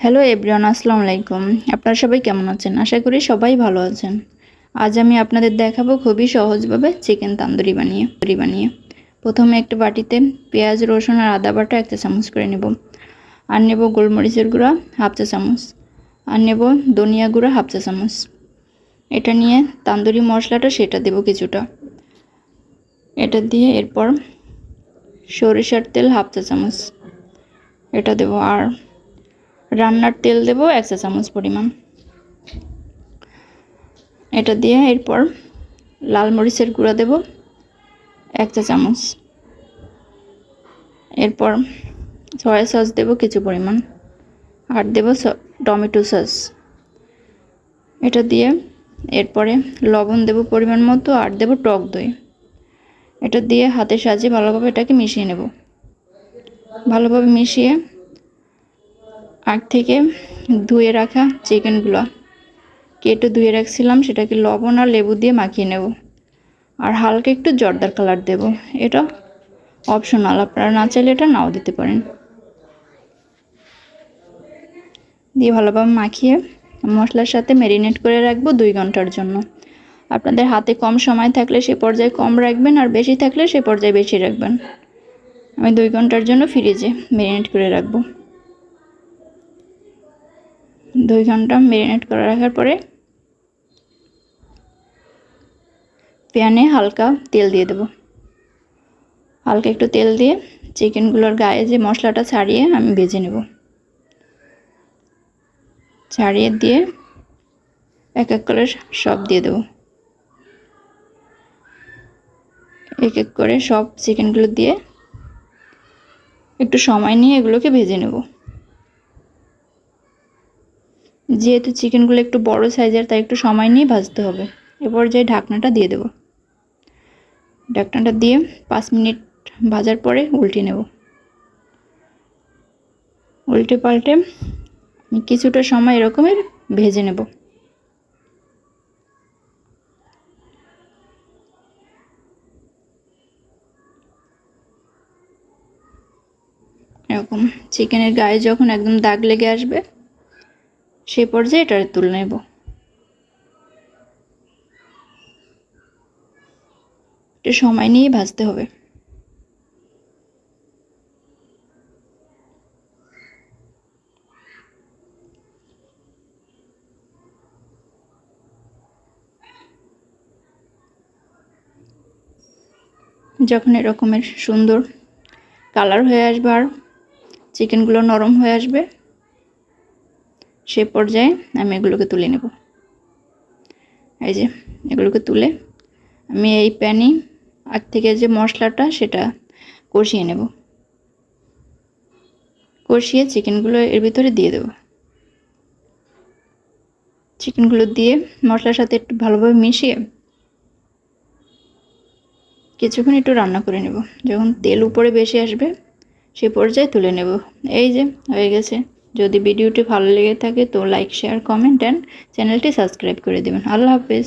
Hello everyone, আসসালামু আলাইকুম। আপনারা সবাই কেমন আছেন? আশা করি সবাই ভালো আছেন। আজ আমি আপনাদের দেখাবো খুবই সহজভাবে চিকেন তান্দুরি বানিয়ে। প্রথমে একটা বাটিতে পেঁয়াজ, রসুন আর আদা বাটা 1 চা চামচ করে নেব। আর নেব গোলমরিচের গুঁড়া 1/2 চা চামচ। আর নেব ধনিয়া গুঁড়া 1/2 চা চামচ। এটা নিয়ে তান্দুরি মশলাটা সেটা দেব কিছুটা। এটা দিয়ে এরপর সরিষার তেল 1/2 চা চামচ এটা দেব। আর রান্নার তেল দেব 1 চা চামচ পরিমাণ। এটা দিয়ে এরপর লাল মরিচের গুঁড়া দেব 1 চা চামচ। এরপর সয়া সস দেব কিছু পরিমাণ। আর দেব টমেটো সস। এটা দিয়ে এরপরে লবণ দেব পরিমাণ মতো আর দেব টক দই। এটা দিয়ে হাতের সাহায্যে ভালোভাবে এটাকে মিশিয়ে নেব। ভালোভাবে মিশিয়ে আগ থেকে ধুয়ে রাখা চিকেনগুলো কেটে ধুয়ে রাখছিলাম সেটাকে লবণ আর লেবু দিয়ে মাখিয়ে নেব। আর হালকা একটু জর্দার কালার দেব। এটা অপশনাল, আপনারা না চাইলে এটা নাও দিতে পারেন। দিয়ে ভালোভাবে মাখিয়ে মশলার সাথে ম্যারিনেট করে রাখবো 2 ঘন্টার জন্য। আপনাদের হাতে কম সময় থাকলে সে পর্যায়ে কম রাখবেন, আর বেশি থাকলে সে পর্যায়ে বেশি রাখবেন। আমি 2 ঘন্টার জন্য ফ্রিজে ম্যারিনেট করে রাখবো। 2 ঘন্টা ম্যারিনেট করে রাখার পরে প্যানে হালকা তেল দিয়ে দেব। হালকা একটু তেল দিয়ে চিকেনগুলোর গায়ে যে মশলাটা ছাড়িয়ে আমি ভেজে নেব। ছাড়িয়ে দিয়ে এক এক করে সব দিয়ে দেব। এক এক করে সব চিকেনগুলো দিয়ে একটু সময় নিয়ে এগুলোকে ভেজে নেব। যেহেতু চিকেনগুলো একটু বড় সাইজের, তাই একটু সময় নিয়ে ভাজতে হবে। এরপর যে ঢাকনাটা দিয়ে দেব। ঢাকনাটা দিয়ে 5 মিনিট ভাজার পরে উল্টে নেব। উল্টে পাল্টে কিছুটা সময় এরকমের ভেজে নেব। এরকম চিকেনের গায়ে যখন একদম দাগ লেগে আসবে সেই পর্যায়ে এটা তুলে নেব। একটু সময় নিয়ে ভাজতে হবে। যখন এরকমের সুন্দর কালার হয়ে আসবে আর চিকেনগুলো নরম হয়ে আসবে সে পর্যায়ে আমি এগুলোকে তুলে নেব। এই যে এগুলোকে তুলে আমি এই প্যানে আগ থেকে যে মশলাটা সেটা কষিয়ে নেব। কষিয়ে চিকেনগুলো এর ভিতরে দিয়ে দেব। চিকেনগুলো দিয়ে মশলার সাথে একটু ভালোভাবে মিশিয়ে কিছুক্ষণ একটু রান্না করে নেব। যখন তেল উপরে বেশি আসবে সে পর্যায়ে তুলে নেব। এই যে হয়ে গেছে। যদি ভিডিওটি ভালো লেগে থাকে তো লাইক, শেয়ার, কমেন্ট অ্যান্ড চ্যানেলটি সাবস্ক্রাইব করে দেবেন। আল্লাহ হাফেজ।